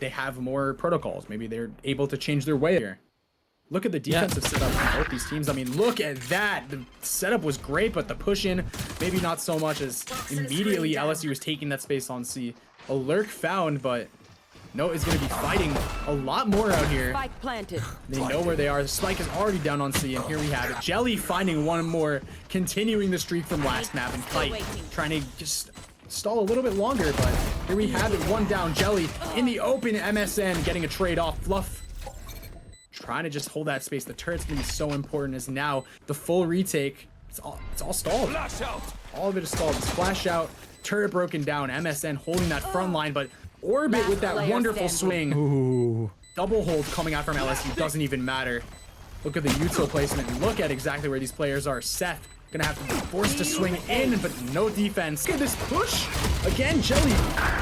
they have more protocols. Maybe they're able to change their way here. Look at the defensive setup from both these teams. I mean, look at that. The setup was great, but the push in, maybe not so much, as immediately LSU was taking that space on C. A lurk found, but Note is going to be fighting a lot more out here. Spike planted. They know where they are. The spike is already down on C, and here we have it. Jelly finding one more, continuing the streak from last map, and Kite trying to just stall a little bit longer, but here we have it. One down. Jelly in the open. MSN getting a trade off. Fluff trying to just hold that space. The turret's gonna be so important, as now the full retake, it's all stalled. All of it is stalled. Splash out, turret broken down. MSN holding that front line, but Orbit with that wonderful swing. Ooh. Double hold coming out from LSU, doesn't even matter. Look at the util placement. Look at exactly where these players are. Seth gonna have to be forced to swing in, but no defense. Look at this push. Again, Jelly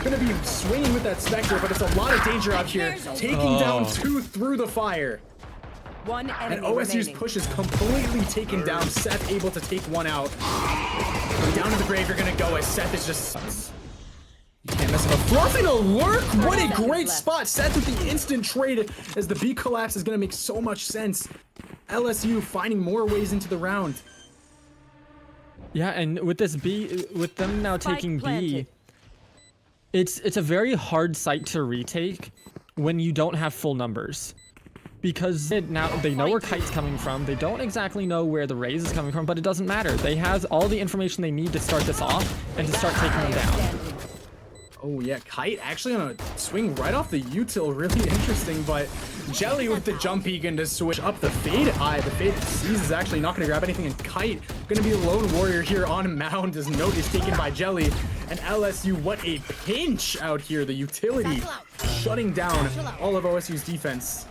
gonna be swinging with that Spectre, but it's a lot of danger out here. Taking down 2 through the fire. One enemy And OSU's remaining. push is completely taken down. Seth able to take one out. Down to the grave you're gonna go, as Seth is just... You can't mess it up. Fluffing a lurk! What a great spot! Seth with the instant trade, as the B collapse is gonna make so much sense. LSU finding more ways into the round. Yeah, and with this B, with them now taking B, it's a very hard site to retake when you don't have full numbers. Because now they know where Kite's coming from. They don't exactly know where the Raze is coming from, but it doesn't matter. They have all the information they need to start this off and to start taking them down. Oh yeah, Kite actually on a swing right off the util. Really interesting, but Jelly with the jump beacon to switch up the Fade Eye. The Fade Seize is actually not going to grab anything, and Kite going to be a lone warrior here on Mound, as Note is taken by Jelly. And LSU, what a pinch out here. The utility shutting down all of OSU's defense.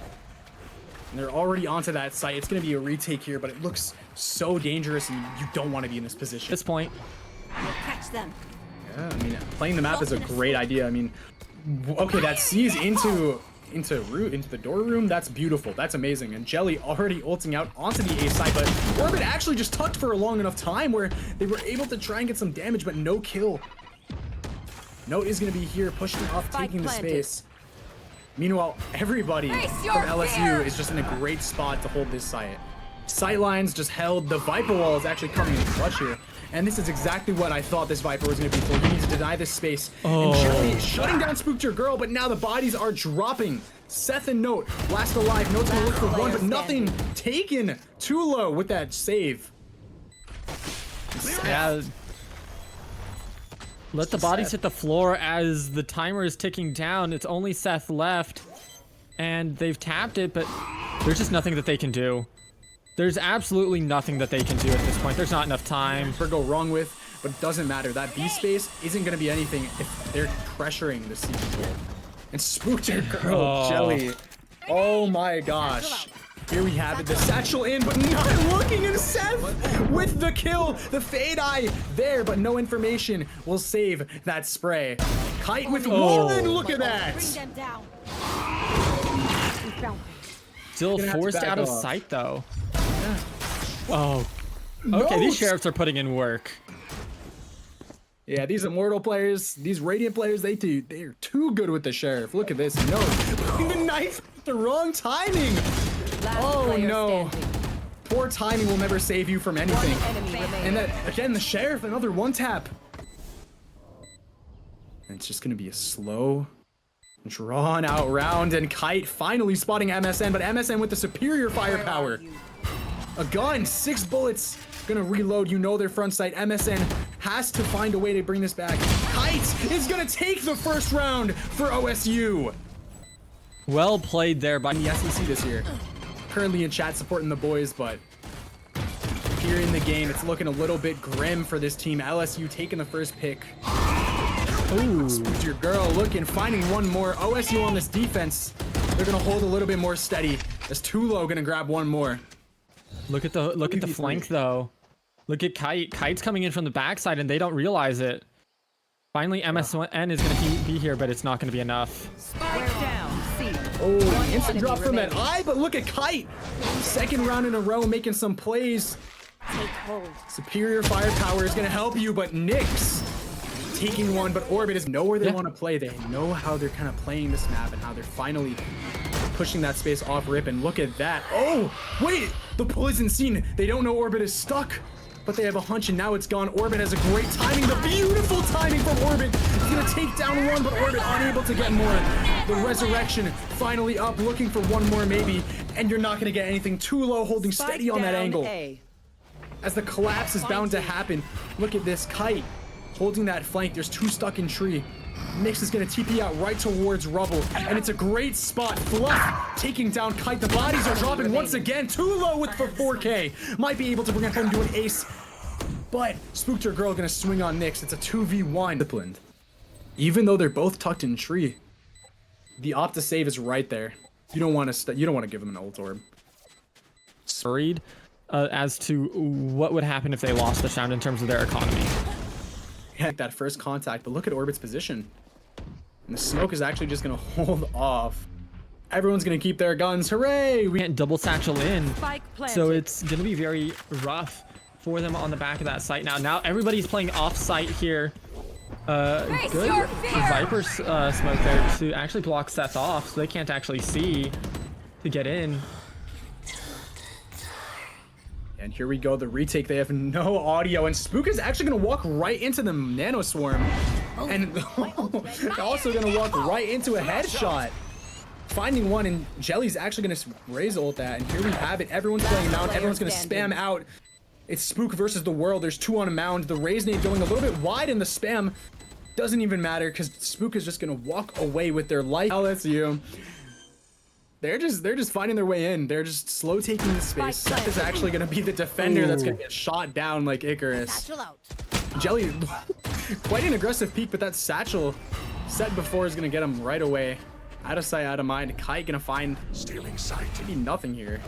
And they're already onto that site. It's going to be a retake here, but it looks so dangerous, and you don't want to be in this position. At this point. We'll catch them. Yeah, I mean, playing the map is a great idea. I mean, okay, that sees into the door room. That's beautiful. That's amazing. And Jelly already ulting out onto the A side, but Orbit actually just tucked for a long enough time where they were able to try and get some damage, but no kill. Note is going to be here, pushing off, taking the space. Meanwhile, everybody from LSU is just in a great spot to hold this site. Sight lines just held. The Viper wall is actually coming in clutch here. And this is exactly what I thought this Viper was going to be for. You need to deny this space. And Jelly is shutting down Spooked Your Girl, but now the bodies are dropping. Seth and Note, last alive. Note's going to look for one, but nothing taken. Too low with that save. Yeah. Let the bodies hit the floor as the timer is ticking down. It's only Seth left, and they've tapped it, but there's just nothing that they can do. There's absolutely nothing that they can do at this point. There's not enough time. For go wrong with, but it doesn't matter. That B space isn't going to be anything if they're pressuring the C control. And Spooked Your Girl, Jelly. Oh my gosh. Here we have it. The satchel in, but not looking, and Seth with the kill. The Fade Eye there, but no information will save that spray. Kite with one. Look at that. Bring them down. Still forced out of sight, though. Oh. Okay, these sheriffs are putting in work. Yeah, these Immortal players, these Radiant players, they're too good with the Sheriff. Look at this. No, the knife, the wrong timing. Oh no. Poor timing will never save you from anything. And that, again, the Sheriff, another one tap. And it's just gonna be a slow, drawn out round, and Kite finally spotting MSN, but MSN with the superior firepower. A gun, 6 bullets, gonna reload. You know their front sight. MSN has to find a way to bring this back. Kite is gonna take the first round for OSU. Well played there by the SEC this year. Currently in chat supporting the boys, but here in the game, it's looking a little bit grim for this team. LSU taking the first pick. Ooh, Spooked Your Girl looking, finding one more. OSU on this defense, they're gonna hold a little bit more steady. As Tulo gonna grab one more. Look at the flank though. Look at Kite. Kite's coming in from the backside and they don't realize it. Finally, MSN is gonna be here, but it's not gonna be enough. Oh, instant drop from that eye, but look at Kite. Second round in a row, making some plays. Superior firepower is gonna help you, but Nyx taking one, but Orbit is know where they want to play. They know how they're kind of playing this map and how they're finally pushing that space off rip. And look at that. Oh, wait, the pull isn't seen. They don't know Orbit is stuck, but they have a hunch and now it's gone. Orbit has a great timing, the beautiful timing from Orbit. He's gonna take down one, but Orbit unable to get more. The resurrection finally up, looking for one more maybe, and you're not gonna get anything. Too low, holding steady on that angle. As the collapse is bound to happen. Look at this, Kite holding that flank. There's two stuck in tree. Nyx is gonna TP out right towards Rubble, and it's a great spot. Fluff taking down Kite. The bodies are dropping once again. Too low with for 4K. Might be able to bring it home to an ace, but Spooked Your Girl gonna swing on Nyx. It's a 2v1. Disciplined. Even though they're both tucked in tree, the opt to save is right there. You don't want to give them an ult orb. Worried as to what would happen if they lost the round in terms of their economy. Yeah, that first contact, but look at Orbit's position. And the smoke is actually just gonna hold off. Everyone's gonna keep their guns. Hooray! We can't double satchel in, so it's gonna be very rough for them on the back of that site now. Now everybody's playing off site here. Good Viper smoke there to actually block Seth off, so they can't actually see to get in. And here we go, the retake. They have no audio, and Spook is actually gonna walk right into the Nano Swarm, and also gonna walk right into a headshot. Finding one, and Jelly's actually gonna raise ult that, and here we have it. Everyone's playing Mount, everyone's gonna spam out. It's Spook versus the world. There's two on a Mound. The Raise Nade going a little bit wide, and the spam doesn't even matter because Spook is just gonna walk away with their life. LSU. They're just finding their way in. They're just slow taking the space. Seth is actually gonna be the defender that's gonna get shot down like Icarus. Jelly, quite an aggressive peek, but that satchel set before is gonna get him right away. Out of sight, out of mind. Kite gonna find maybe nothing here.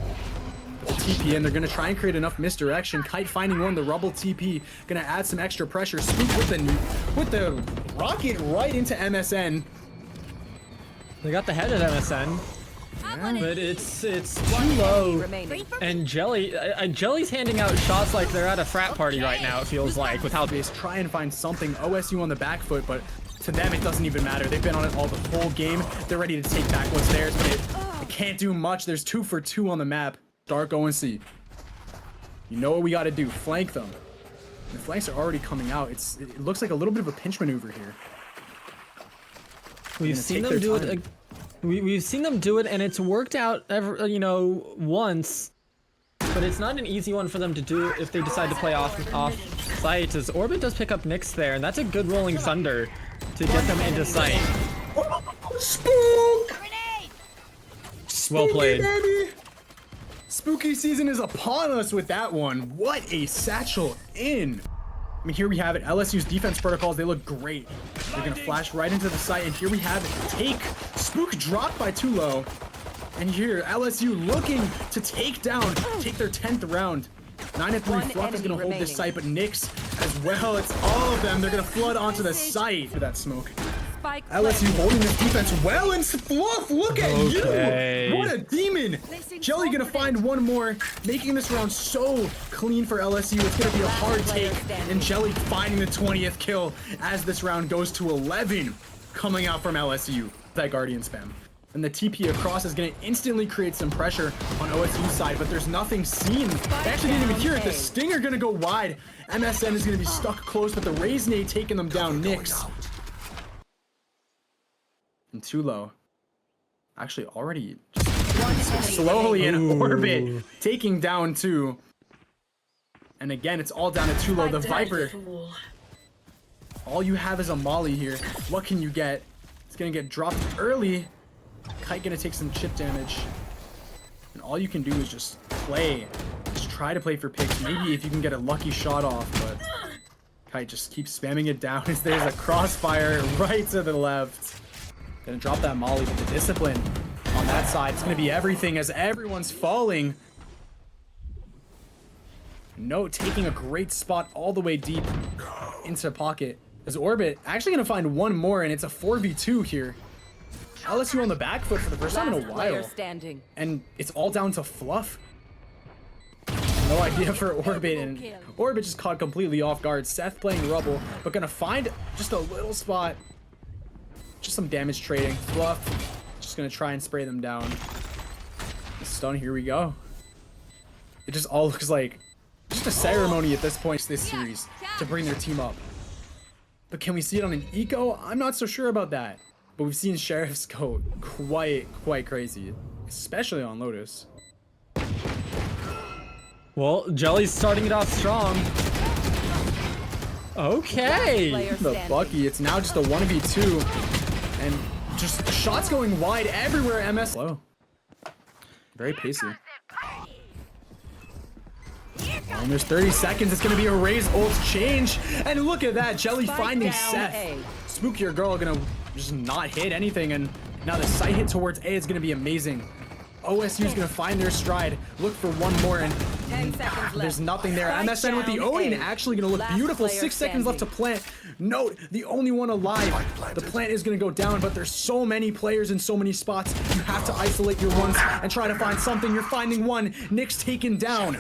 The TP in, they're gonna try and create enough misdirection. Kite finding one, the Rubble TP, gonna add some extra pressure. Spook with the rocket right into MSN. They got the head at MSN. Yeah, but it's too low, and Jelly's handing out shots like they're at a frat party right now. It feels like with how they try and find something. OSU on the back foot, but to them it doesn't even matter. They've been on it all the whole game. They're ready to take back what's theirs, but it can't do much. There's 2 for 2 on the map. Dark ONC. You know what we got to do? Flank them. The flanks are already coming out. It looks like a little bit of a pinch maneuver here. We've seen them do it. We've seen them do it, and it's worked out, once, but it's not an easy one for them to do if they decide to play off site. As Orbit does pick up Nyx there, and that's a good rolling thunder to get them into sight. Spook! Well played. Baby. Spooky season is upon us with that one. What a satchel in. I mean, here we have it. LSU's defense protocols, they look great. They're gonna flash right into the site, and here we have it. Spook dropped by too low. And here, LSU looking to take their 10th round. 9-3, Fluff is gonna hold this site, but Nyx as well. It's all of them. They're gonna flood onto the site for that smoke. LSU holding this defense well, and Fluff, look at you! What a demon! Jelly gonna find one more, making this round so clean for LSU. It's gonna be a hard take, and Jelly finding the 20th kill as this round goes to 11 coming out from LSU. That Guardian spam. And the TP across is gonna instantly create some pressure on OSU's side, but there's nothing seen. They actually didn't even hear it. The Stinger gonna go wide. MSN is gonna be stuck close, but the Raise Nade taking them down. Nyx. And too low. Actually, already just slowly in orbit, taking down 2. And again, it's all down to too low. The Viper. All you have is a Molly here. What can you get? It's gonna get dropped early. Kite gonna take some chip damage. And all you can do is just play. Just try to play for picks. Maybe if you can get a lucky shot off, but Kite just keeps spamming it down as there's a crossfire right to the left. Gonna drop that Molly, but the discipline on that side, it's gonna be everything as everyone's falling. No, taking a great spot all the way deep into pocket. As Orbit actually gonna find one more, and it's a 4v2 here. LSU on the back foot for the first time in a while. And it's all down to Fluff. No idea for Orbit, and Orbit just caught completely off guard. Seth playing Rubble, but gonna find just a little spot. Just some damage trading. Fluff, just gonna try and spray them down. The stun, here we go. It just all looks like just a ceremony at this point this series to bring their team up. But can we see it on an eco? I'm not so sure about that. But we've seen Sheriffs go quite crazy, especially on Lotus. Well, Jelly's starting it off strong. Okay. The Bucky, it's now just a 1v2. And just shots going wide everywhere, MS. Slow. Very pacey. And there's 30 seconds. It's going to be a Raze ult change. And look at that. Jelly finding Seth. Spookier girl going to just not hit anything. And now the sight hit towards A is going to be amazing. OSU is going to find their stride. Look for one more, and there's nothing there. MSN with the Odin actually going to look beautiful. 6 seconds left to plant. Note, the only one alive. The plant is going to go down, but there's so many players in so many spots. You have to isolate your ones and try to find something. You're finding one. Nick's taken down.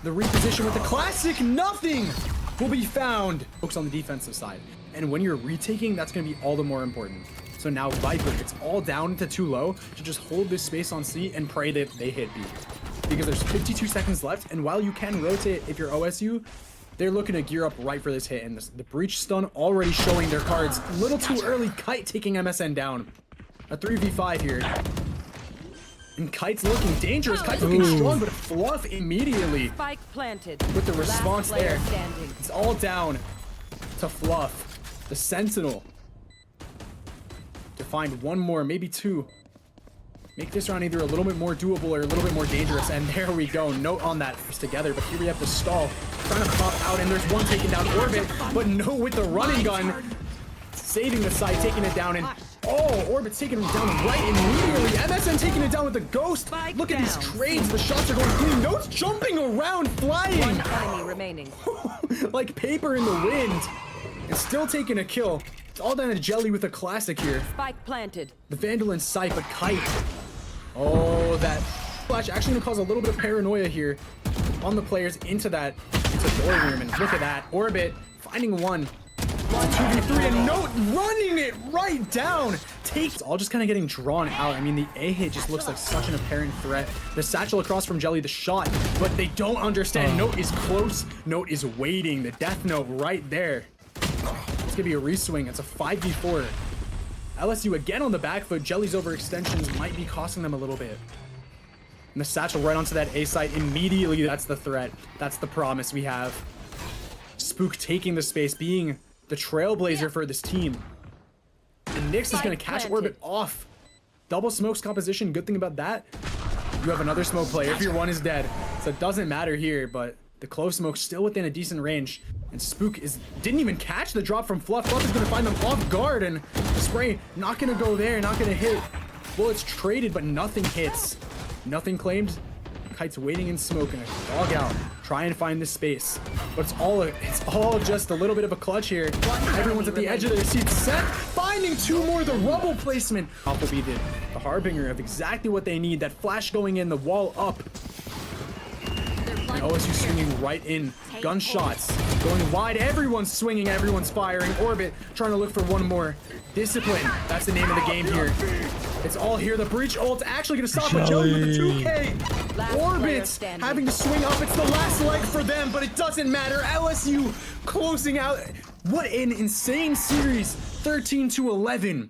The reposition with the classic. Nothing will be found. Focus on the defensive side. And when you're retaking, that's going to be all the more important. So now Viper, it's all down to too low to just hold this space on C and pray that they hit B. Because there's 52 seconds left, and while you can rotate if you're OSU, they're looking to gear up right for this hit. And the breach stun already showing their cards. A little too early. Kite taking MSN down. A 3v5 here. And Kite's looking dangerous. Kite's looking strong, but Fluff immediately Spike planted. with the response there. It's all down to Fluff, the Sentinel. To find one more, maybe two. Make this round either a little bit more doable or a little bit more dangerous. And there we go. Note on that together. But here we have the stall. Trying to pop out, and there's one taking down Orbit. But no, with the running gun. Saving the side, taking it down. And oh, Orbit's taking him down right immediately. MSN taking it down with the Ghost. Look at these trades. The shots are going clean. Note's jumping around, flying. One enemy remaining. Like paper in the wind. And still taking a kill. It's all down to Jelly with a classic here. Spike planted. The Vandal in sight, but Kite. Oh, that flash actually gonna cause a little bit of paranoia here on the players into door room. And look at that. Orbit finding one. 2v3 and Note running it right down. It's all just kind of getting drawn out. I mean, the A hit just looks like such an apparent threat. The satchel across from Jelly, the shot, but they don't understand. Note is close. Note is waiting. The death note right there. It's gonna be a reswing. It's a 5v4. LSU again on the back foot. Jelly's overextensions might be costing them a little bit. And the satchel right onto that A site immediately. That's the threat. That's the promise we have. Spook taking the space, being the trailblazer for this team. And Nyx is gonna catch Orbit off. Double smokes composition. Good thing about that, you have another smoke player if your one is dead. So it doesn't matter here, but the close smoke's still within a decent range. And Spook didn't even catch the drop from Fluff. Fluff is gonna find them off guard, and the spray not gonna go there, not gonna hit. Well, it's traded, but nothing hits. Nothing claimed. Kite's waiting in smoke and a dog out. Try and find this space. But it's all just a little bit of a clutch here. Everyone's at the edge of their seats. Seth finding two more. The rubble placement will be the harbinger of exactly what they need. That flash going in, the wall up. And OSU swinging right in. Gunshots going wide. Everyone's swinging. Everyone's firing. Orbit trying to look for one more. Discipline. That's the name of the game here. It's all here. The breach ult's actually going to stop a Jelly with the 2K. Orbit's having to swing up. It's the last leg for them, but it doesn't matter. LSU closing out. What an insane series. 13-11.